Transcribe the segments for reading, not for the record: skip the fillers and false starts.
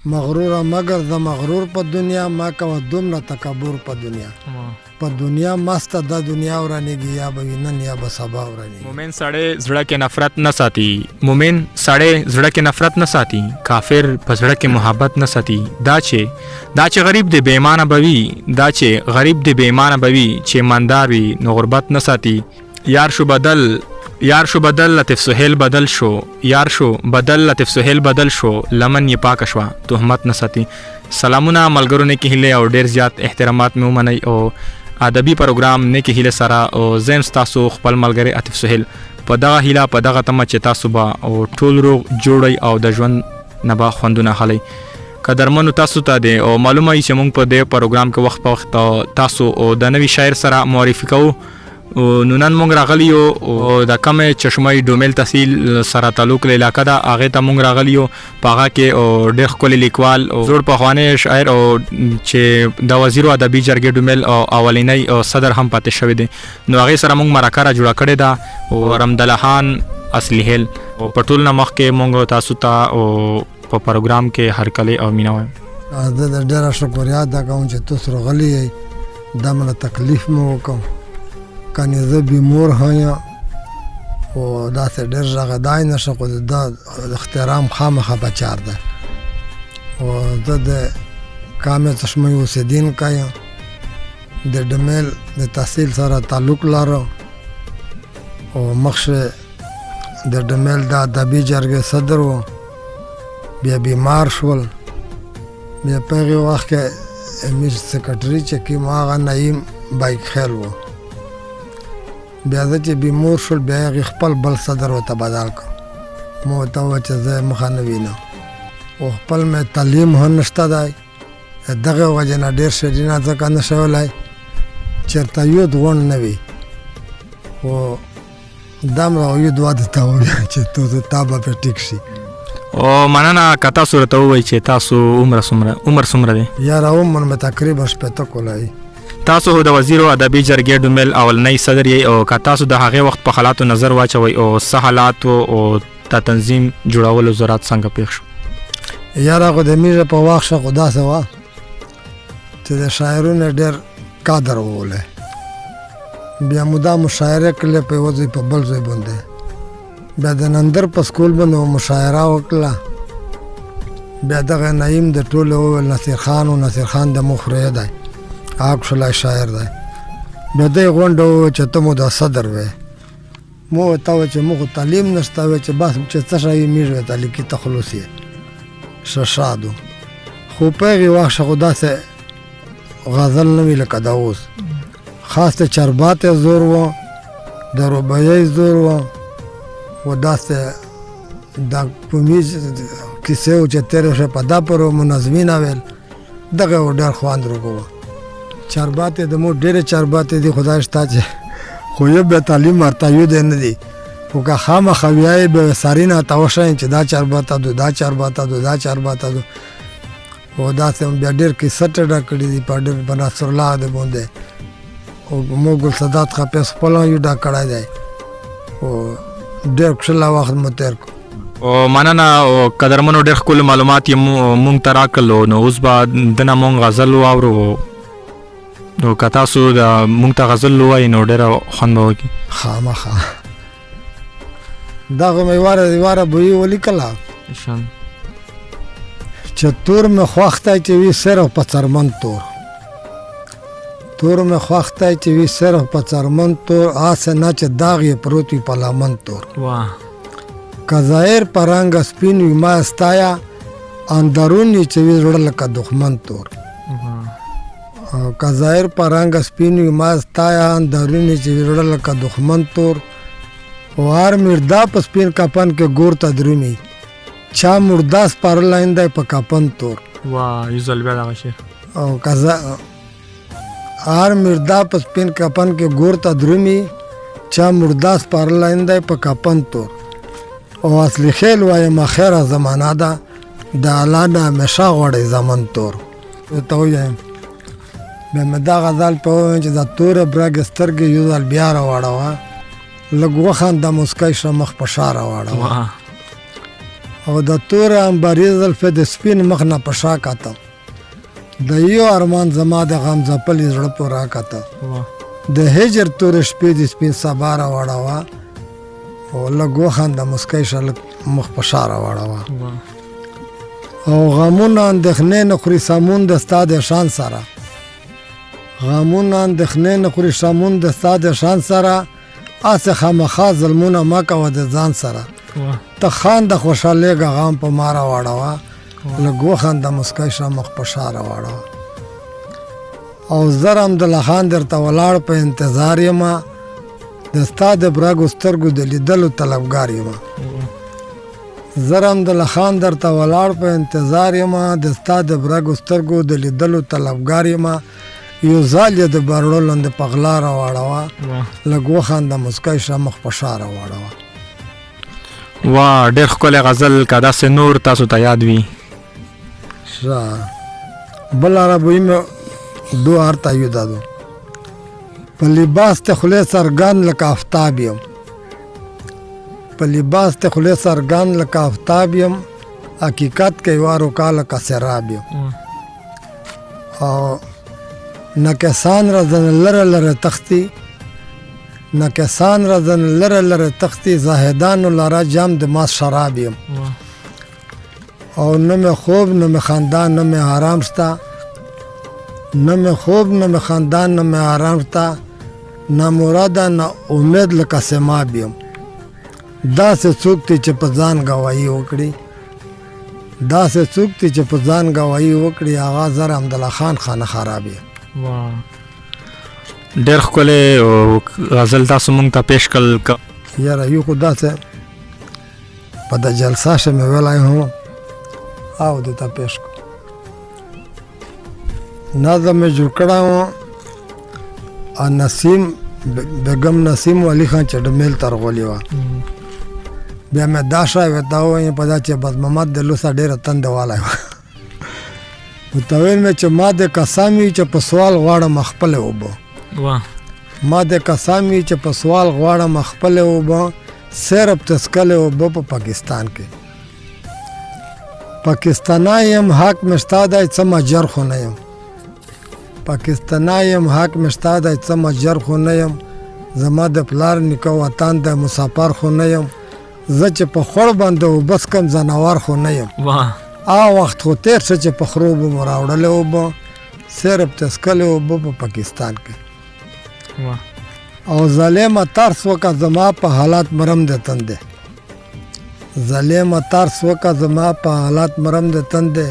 مغرور مگر د مغرور په دنیا ما کوه دومره تکبر په دنیا په دنیا مست د دنیا ورانیږي یا به نن یا به سبا ورانیږي. مومن سړی زړه کې نفرت نه ساتي، مومن سړی زړه کې نفرت نه ساتي، کافر په زړه کې محبت نه ساتي. دا چې غریب دی بې ایمانه به وي، دا چې غریب دی بې ایمانه به وي، چې ایماندار وي نو غربت نه ساتي. یار شو بدل لطف سهیل بدل شو، یار شو بدل لطف سهیل بدل شو، لمن یې پاک شوه تهمت نه ساتي. سلامونه ملګرو نیکې هیلې او ډېر زیات احترامات مې ومنئ او ادبي پروګرام نیکې هیلې سره او زه یم ستاسو خپل ملګری عاطف سهیل په دغه هیله په دغه تمه چې تاسو به او ټول روغ جوړئ او د ژوند نه به خوندونه اخلئ. قدرمنو تاسو ته دی او معلومه وي چې موږ په دې پروګرام کې وخت په وخت تاسو او د نوي شاعر سره معرفي کوو. نو نن موږ راغلی یو او د کمې چشمې ډومیل تحصیل سره تعلق له علاقه ده، هغې ته موږ راغلی یو. په هغه کې او ډېر ښکلی لیکوال او زوړ پخوانی شاعر او چې د وزیرو ادبي جرګې ډومیل او اولینی او صدر هم پاتې شوی دی. نو هغې سره موږ مرکه را جوړه کړې ده او رحمدالله خان اصلي هیل او په ټول نه مخکې موږ تاسو ته او په پروګرام کې هرکلی او مینه وایم. زه د ډېره شکریا ادا کوم چې تاسو راغلي یئ. دا مله تکلیف مې وکړ کنې زه بیمور یم او داسې ډېر غږېدای نه شم، خو د احترام خامخا پکار ده. او زه د کامې چشمې اوسېدونکی یم، د ډمیل د تحصیل سره تعلق لرم او مخکې د ډمیل د ادبي جرګې صدر و، بیا بیمار شول، بیا په هغې وخت کې امیر سکرټري چې کوم هغه نعیم بایک خیل و. بیا زه چې بیمور شول بیا هغې خپل بل صدر ورته بدل کړ. ما ورته وویل چې زه مخه نه وینم او خپل مې تعلیم هم نشته دی، دغې وجې نه ډېر شرینه ځکه نه شم ویلی چېرته یود غونډ نه وي. خو دا مې یود واده ته وویل چې تا به پرې ټیک شي. او مننه که تاسو راته ووایئ چې تاسو عمر څومره دی؟ یاره عمر مې تقریبا شپېته کاله. تاسو د وزیرو ادبي جرګې ډومیل اولنی صدر یې او که تاسو د هغې وخت په حالاتو نظر واچوئ او څه حالات او د تنظیم جوړولو ضرورت څنګه پېښ شو؟ یاره خو د میږه په وخت ښه خو داسې وه چې د شاعرونو ډېر قدر وولی، بیا مو دا مشاعره کړلې په یوه ځای په بل ځای باندې، بیا د نندر په سکول باندې مشاعره وکړله، بیا دغه نعیم د ټولو وویل نصیر خان و نصیر خان د مخریه دی هغه کښلی شاعر دی. بیا دی غونډه وویل چې ته مو د صدر وی. ما ورته وویل چې موږ خو تعلیم نشته، وی چې بس چې څه شی میږ ورته لیکي تخلص یې ښه شاد و. خو په هغې وخت ښه خو داسې غزل نه وي لکه د اوس، خاص د چربات زور و، د رباعي زور و و داسې د کومیز کیسې و چې تېرې شوې په دا پورې منظمین ویل دغه و ډېر خوند راکوه. چربات د مو ډېرې چربات دي خدای شته چې خو یو بیا تعلیم ورته یو دی نه دي، خو که خامخا ویایې به ساري نه ته وښیم چې دا چربات دو دا چربات دو دا چربات دو. او داسې بیا ډېر کیسټ ډک کړي دي په ډېر په نصر الله د باندې او مو ګل صدات خپس خپل یو ډک کړی دی او ډېر ښکلی وخت مو تېر کړو. او مننه او قدرمنو ډېر ښکلي معلومات یې مونږ ته راکړل. نو اوس به دنه مونږ غزل واورو، نو که تاسو د مونږ ته غزل ووایئ نو ډېره خوند به وکړي. خامخا دغه مې واره بویي ولیکله چې تور مې خوښ دی چې وي صرف په څرمن تور، تور مې خوښ دی چې وي صرف په څرمن تور، آسه نه چې داغ یې پروت وي په لمن تور. که ظاهر په رنګه سپین وي ما ستایه، اندرون یې چې وي زړه لکه دښمن تور. که ظاهر په رنګه سپین وي ما ستایه، اندرون یې چې وي زړه لکه دښمن تور. او هر مردا په سپین کفن کې ګور ته درومي، چا مردا سپارلی دی په کفن تور. او هر مردا په سپین کفن کې ګور ته درومي، چا مردا سپارلی دی په کفن تور. او اصلي خیل وایم خیره زمانه ده، د الله نه همیشه غواړئ زمن تور. ورته ووایم بیا مې دا غزل په ووایم چې دا توره برګې سترګې یو ځل بیا راواړوه، لږ وخانده مسکی شه مخ په شا راواړوه. او د تور عنبري زلفې د سپین مخ نه په شا کاته د یو ارمان زما د غم ځپلي زړه په راکاته د هجر تور شپې د سپین سبا راوړوه او لږ وخانده مسکی شه لږ مخ په شا راوړوه او غمونه اندېښنې نه خوري سمون د ستا د شان سره غمونه اندېښنې نه خوري سمون د ستا د شان سره هسې خامخا ظلمونه مه کوه د ځان سره ته خانده خوشحالېږه غم په ما راوړوه لږ وخانده مسکی شه مخ په شا راوړوه او زر حمدالله خان درته ولاړ په انتظار یمه د ستا د برګو سترګو د لیدلو طلبګار یمه زر حمدالله خان درته ولاړ په انتظار یمه د ستا د برګو سترګو د لیدلو طلبګار یمه یو ځال یې د برړو لاندې په غلا راوړوه لږ وخانده مسکی شه مخ په شا راوړوه واه ډېر ښکلی غزل که داسې نور تاسو ته یاد وي ښه بله ربویي مې دو هرته یو دادو په لباس ته خولې سرګان لکه آفتاب یم په لباس ته خولې سرګان لکه آفتاب یم حقیقت کې وارو کا لکه سراب یم او نه کسان رزن لره لره تختی نه کسان رزن لره لره تختی زاهدانو لره جام د ماس شراب یم او نه مې خوب نه مې خاندان نه مې آرام شته نه مې خوب نه مې خاندان نه مې آرام شته نه مراده نه امید لکه سماب یم داسې څوک دی چې په ځان ګواهي وکړي داسې څوک دی چې په ځان ګواهي وکړي هغه زر حمدالله خان خانه خراب یم ډېر ښکلی غزل تاسو مونږ ته پیش کړل یاره یو خو داسې په د جلسه شه مې ویلی هم او دې ته پیش کړو نظم مې جوړ کړی و نسیم بیګم نسیم ولی خان چې ډمیل ترغولې وه بیا مې دا شی ورته وویل په دا چې بس محمد د لوسه ډېره تنده والی وه ورته ویل مې چې ما د قسم وي چې په سوال غواړم خپلې اوبه ما د قسم وي چې په سوال غواړم خپلې اوبه صرف تسکلې اوبه په پاکستان کې پاکستانی یم حق مې شته دی څه مجر خو نه یم پاکستانی یم حق مې شته دی څه مجر خو نه یم زما د پلار نیکه وطن د مسافر خو نه یم زه چې په خوړ باندې اوبه څکم ځناور خو نه یم وخت خو تېر شه چې په خرو به مو راوړلې اوبه صرف تسکلې اوبه په پاکستان کې او ظالمه ترس وکړه زما په حالات مرم د تندې ظالمه ترس وکړه زما په حالات مرم د تندې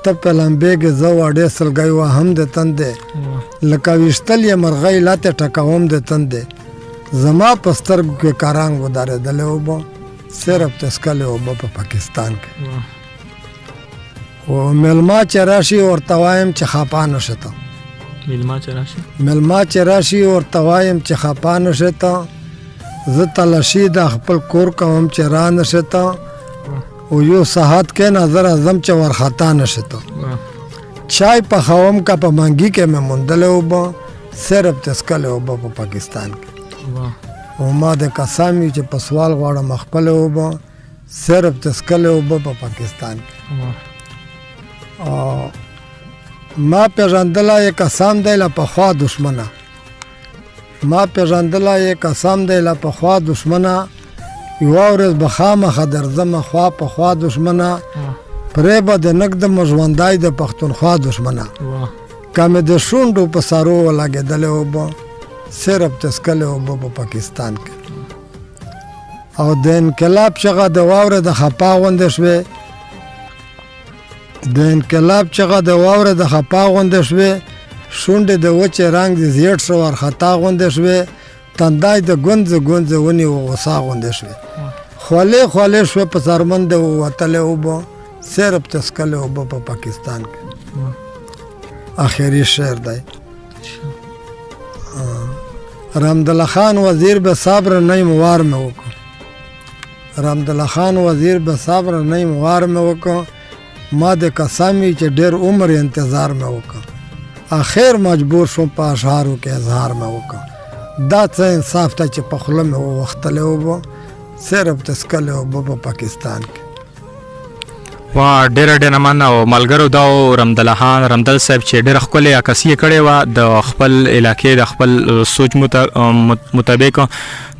ته په لمبېږې زه واډې سلګی وهم د تندې لکه ویشتل یې مرغۍ لاته ټکوم د تندې زما په سترګو کې کارانګ ودارېدلې اوبه صرف تسکلې اوبه په پاکستان کې و ملما چې راشي ورته وایم چې خفا نشه ته ملما چې راشي ورته وایم چې خفا نشه ته زه تلاشي د خپل کور کوم چې را نشه ته او یو ساعت کې نظر اعظم چې ورخطا نشه ته چای پخوم کا په منګي کې مې موندلې اوبه صرف تسکلې اوبه په پاکستان کې او ما د قسم وي چې په سوال غواړم خپلې اوبه صرف تسکلې اوبه په پاکستان کې ما پیژندله یې قسم دی له پخوا دشمنه ما پیژندله یې قسم دی له پخوا دشمنه یوه ورځ به خامخه درځمه خوا په خوا دشمنه پرې به د نږدمه ژوندی د پښتونخوا دشمنه که مې د شونډو په سرو ولګېدلې اوبه صرف تسکلې اوبه په پاکستان کې او د انقلاب چغه د واورې د خپا غوندې شوې د انقلاب چغه د واوره د خپا غوندې شوې شونډې د وچې رنګ د زیړ شو ورخطا غوندې شوې تندای د ګونځې ګونځې ونې غوسا غوندې شوې خولې خولې شوې په څرمن د وتلې اوبه صرف تسکلې اوبه په پاکستان کې آخري شعر دی رحمدالله خان وزیر به صبر نیم وار مې وکړو رحمدالله خان وزیر به صبر نیم وار مې وکړو ما د قسم وي چې ډېر عمر انتظار مې وکړ اخر مجبور شوم په اشعارو کې اظهار مې وکړ دا څه انصاف ته چې په خوله مې ووختلې اوبه صرف تسکلې اوبه په پاکستان کې وا ډېر مننه او ملګرو دا رمدل خان رمدل صاحب چې ډېر ښکلې عکاسي یې کړې وه د خپل علاقې د خپل سوچ مطابق.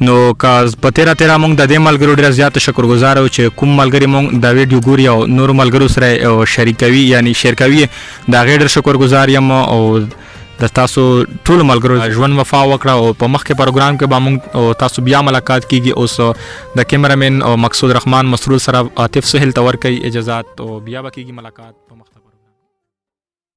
نو که په تیره مونږ د دې ملګرو ډېر زیات شکرګزار یو چې کوم ملګري مونږ دا ویډیو ګوري او نورو ملګرو سره شریکوي یعنی شیر کوي د هغې ډېر شکرګزار یم او د تاسو ټولو ملګرو ژوند وفا وکړه او په مخکې پروګرام کې به مونږ تاسو بیا ملاقات کیږي. اوس د کیمرامین او مقصود رحمان مسرور سره عاطف سهیل ته ورکوي اجازات او بیا به کیږي ملاقات په مخکې.